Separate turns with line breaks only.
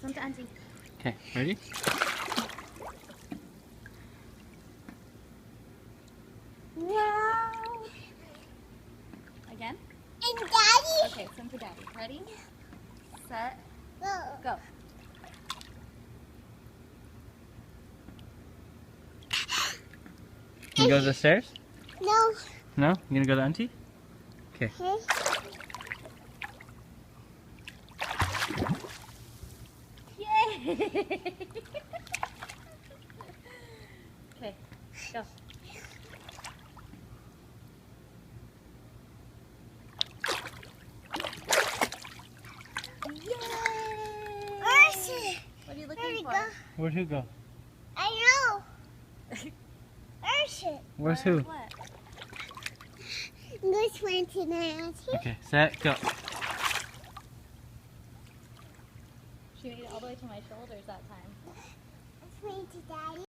Swim to Auntie.
Okay, ready?
Wow. Again?
And Daddy.
Okay, swim to Daddy. Ready? Set.
Go.
Go.
Can you go to the stairs?
No.
No? You gonna go to Auntie? Okay.
Okay.
Yay! Okay, go. Yay!
Where's it?
What are you
Where'd
looking
it
for?
go?
Where'd who go?
I know. Where's it?
Where's who?
What?
Go swim to the Auntie.
Okay, set, go.
She made it all the way to my shoulders that time.
Swim to Daddy.